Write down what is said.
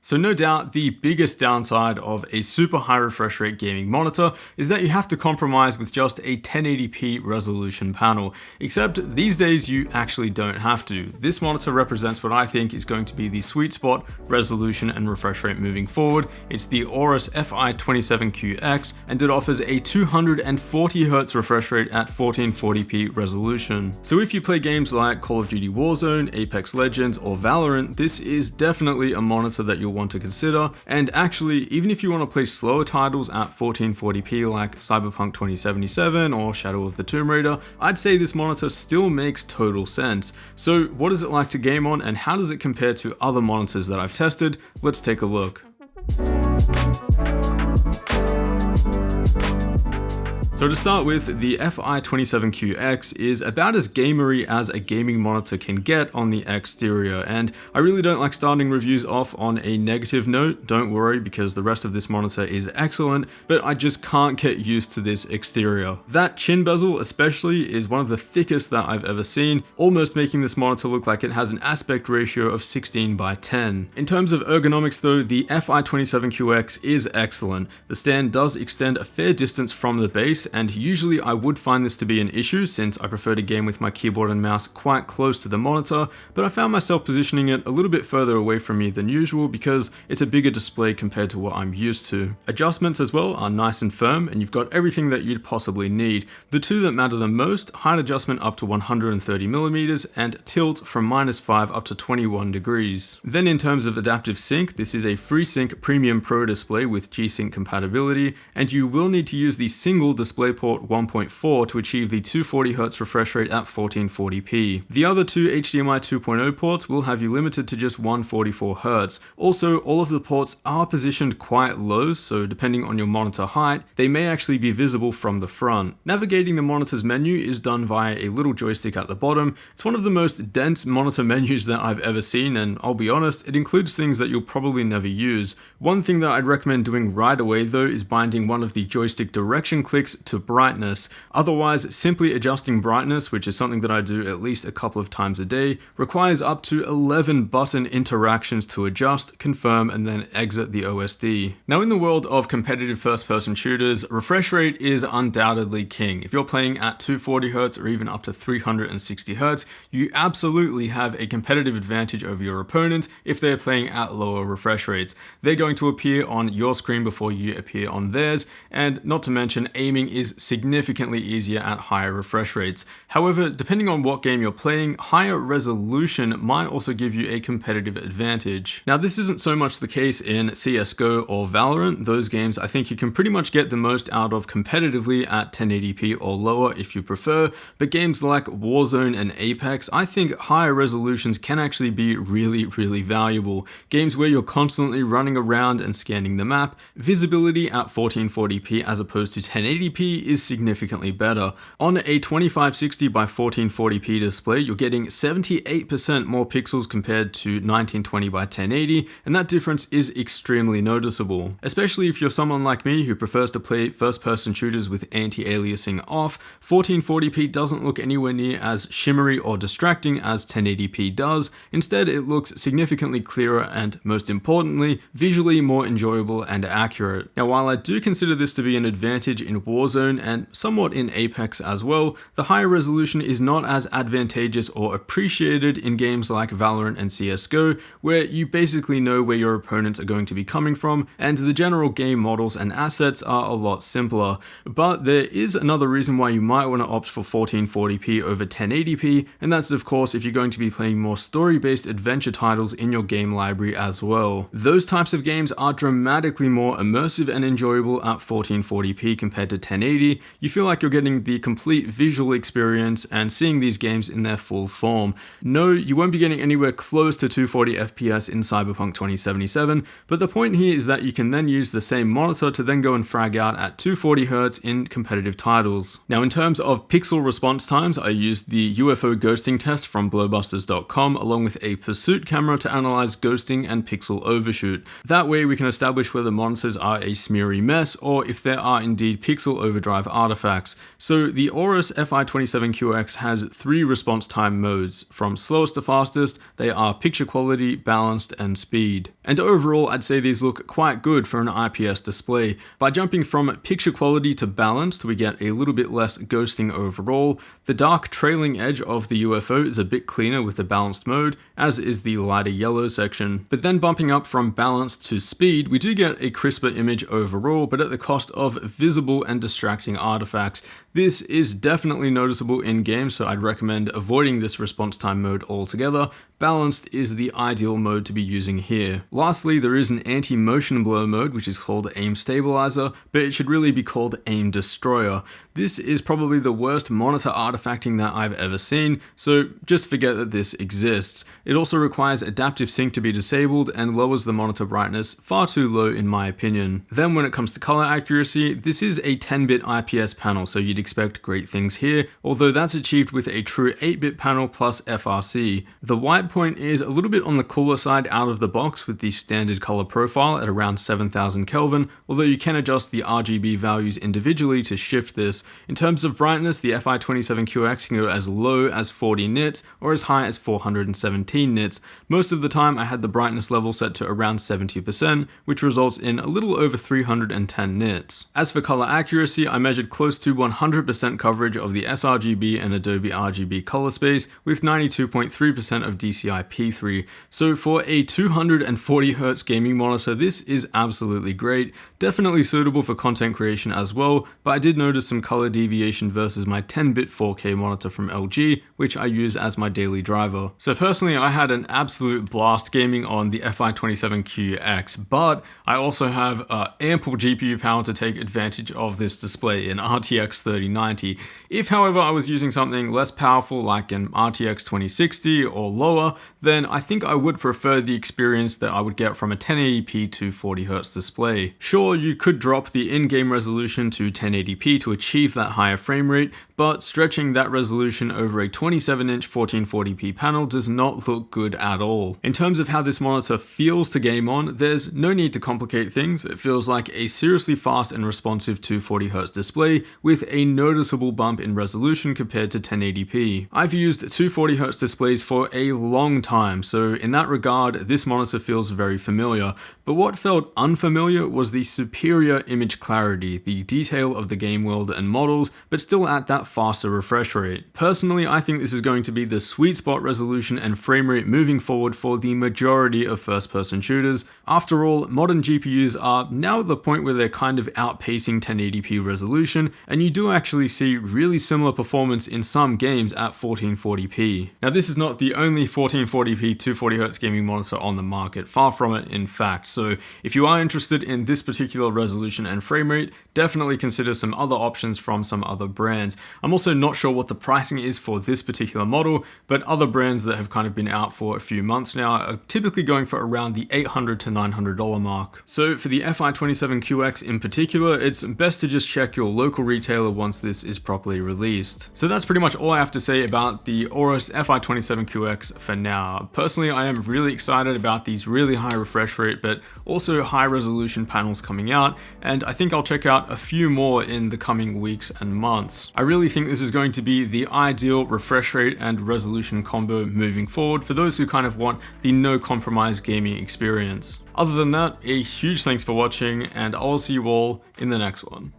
So no doubt the biggest downside of a super high refresh rate gaming monitor is that you have to compromise with just a 1080p resolution panel, except these days you actually don't have to. This monitor represents what I think is going to be the sweet spot resolution and refresh rate moving forward. It's the Aorus FI27Q-X, and it offers a 240Hz refresh rate at 1440p resolution. So if you play games like Call of Duty Warzone, Apex Legends, or Valorant, this is definitely a monitor that you'll want to consider. And actually, even if you want to play slower titles at 1440p like Cyberpunk 2077 or Shadow of the Tomb Raider, I'd say this monitor still makes total sense. So what is it like to game on, and how does it compare to other monitors that I've tested? Let's take a look. So to start with, the FI27Q-X is about as gamery as a gaming monitor can get on the exterior, and I really don't like starting reviews off on a negative note. Don't worry, because the rest of this monitor is excellent, but I just can't get used to this exterior. That chin bezel especially is one of the thickest that I've ever seen, almost making this monitor look like it has an aspect ratio of 16:10. In terms of ergonomics though, the FI27Q-X is excellent. The stand does extend a fair distance from the base, and usually I would find this to be an issue since I prefer to game with my keyboard and mouse quite close to the monitor, but I found myself positioning it a little bit further away from me than usual because it's a bigger display compared to what I'm used to. Adjustments as well are nice and firm, and you've got everything that you'd possibly need. The two that matter the most: height adjustment up to 130mm and tilt from -5 up to 21 degrees. Then in terms of adaptive sync, this is a FreeSync Premium Pro display with G-Sync compatibility, and you will need to use the single DisplayPort 1.4 to achieve the 240Hz refresh rate at 1440p. The other two HDMI 2.0 ports will have you limited to just 144Hz. Also, all of the ports are positioned quite low, so depending on your monitor height, they may actually be visible from the front. Navigating the monitor's menu is done via a little joystick at the bottom. It's one of the most dense monitor menus that I've ever seen, and I'll be honest, it includes things that you'll probably never use. One thing that I'd recommend doing right away though is binding one of the joystick direction clicks to brightness. Otherwise, simply adjusting brightness, which is something that I do at least a couple of times a day, requires up to 11 button interactions to adjust, confirm, and then exit the OSD. Now, in the world of competitive first-person shooters, refresh rate is undoubtedly king. If you're playing at 240Hz or even up to 360Hz, you absolutely have a competitive advantage over your opponent if they're playing at lower refresh rates. They're going to appear on your screen before you appear on theirs, and not to mention, aiming is significantly easier at higher refresh rates. However, depending on what game you're playing, higher resolution might also give you a competitive advantage. Now, this isn't so much the case in CSGO or Valorant. Those games I think you can pretty much get the most out of competitively at 1080p or lower if you prefer, but games like Warzone and Apex, I think higher resolutions can actually be really valuable. Games where you're constantly running around and scanning the map, visibility at 1440p as opposed to 1080p is significantly better. On a 2560 by 1440p display, you're getting 78% more pixels compared to 1920 by 1080, and that difference is extremely noticeable. Especially if you're someone like me who prefers to play first-person shooters with anti-aliasing off, 1440p doesn't look anywhere near as shimmery or distracting as 1080p does. Instead, it looks significantly clearer and, most importantly, visually more enjoyable and accurate. Now, while I do consider this to be an advantage in Warzone and somewhat in Apex as well, the higher resolution is not as advantageous or appreciated in games like Valorant and CSGO, where you basically know where your opponents are going to be coming from, and the general game models and assets are a lot simpler. But there is another reason why you might want to opt for 1440p over 1080p, and that's of course if you're going to be playing more story-based adventure titles in your game library as well. Those types of games are dramatically more immersive and enjoyable at 1440p compared to 1080. You feel like you're getting the complete visual experience and seeing these games in their full form. No, you won't be getting anywhere close to 240 FPS in Cyberpunk 2077, but the point here is that you can then use the same monitor to then go and frag out at 240Hz in competitive titles. Now, in terms of pixel response times, I used the UFO ghosting test from blowbusters.com along with a pursuit camera to analyze ghosting and pixel overshoot. That way we can establish whether monitors are a smeary mess or if there are indeed pixel overdrive artifacts. So the Aorus FI27Q-X has 3 response time modes. From slowest to fastest, they are picture quality, balanced, and speed. And overall, I'd say these look quite good for an IPS display. By jumping from picture quality to balanced, we get a little bit less ghosting overall. The dark trailing edge of the UFO is a bit cleaner with the balanced mode, as is the lighter yellow section. But then bumping up from balanced to speed, we do get a crisper image overall, but at the cost of visible and distracting artifacts. This is definitely noticeable in game, so I'd recommend avoiding this response time mode altogether. Balanced is the ideal mode to be using here. Lastly, there is an anti-motion blur mode, which is called Aim Stabilizer, but it should really be called Aim Destroyer. This is probably the worst monitor artifacting that I've ever seen, so just forget that this exists. It also requires adaptive sync to be disabled and lowers the monitor brightness far too low in my opinion. Then when it comes to color accuracy, this is a 10-bit IPS panel, so you'd expect great things here, although that's achieved with a true 8-bit panel plus FRC. The white point is a little bit on the cooler side out of the box with the standard color profile at around 7000 Kelvin, although you can adjust the RGB values individually to shift this. In terms of brightness, the FI27Q-X can go as low as 40 nits or as high as 417 nits. Most of the time I had the brightness level set to around 70%, which results in a little over 310 nits. As for color accuracy, I measured close to 100% coverage of the sRGB and Adobe RGB color space with 92.3% of DCI-P3. So for a 240Hz gaming monitor, this is absolutely great. Definitely suitable for content creation as well, but I did notice some color deviation versus my 10-bit 4K monitor from LG, which I use as my daily driver. So personally, I had an absolute blast gaming on the FI27Q-X, but I also have ample GPU power to take advantage of this display in RTX 3090. If, however, I was using something less powerful like an RTX 2060 or lower, then I think I would prefer the experience that I would get from a 1080p 240Hz display. Sure, you could drop the in-game resolution to 1080p to achieve that higher frame rate, but stretching that resolution over a 27-inch 1440p panel does not look good at all. In terms of how this monitor feels to game on, there's no need to complicate things. It feels like a seriously fast and responsive 240Hz display with a noticeable bump in resolution compared to 1080p. I've used 240Hz displays for a long time, so in that regard, this monitor feels very familiar. But what felt unfamiliar was the superior image clarity, the detail of the game world and models, but still at that faster refresh rate. Personally, I think this is going to be the sweet spot resolution and frame rate moving forward for the majority of first-person shooters. After all, modern GPUs are now at the point where they're kind of outpacing 1080p resolution, and you do actually see really similar performance in some games at 1440p. Now, this is not the only 1440p 240Hz gaming monitor on the market, far from it in fact, so if you are interested in this particular resolution and frame rate, definitely consider some other options from some other brands. I'm also not sure what the pricing is for this particular model, but other brands that have kind of been out for a few months now are typically going for around the $800 to $900 mark. So for the FI27Q-X in particular, it's best to just check your local retailer once this is properly released. So that's pretty much all I have to say about the Aorus FI27Q-X for now. Personally, I am really excited about these really high refresh rate, but also high resolution panels coming out, and I think I'll check out a few more in the coming weeks and months. I really think this is going to be the ideal refresh rate and resolution combo moving forward for those who kind of want the no compromise gaming experience. Other than that, a huge thanks for watching, and I'll see you all in the next one.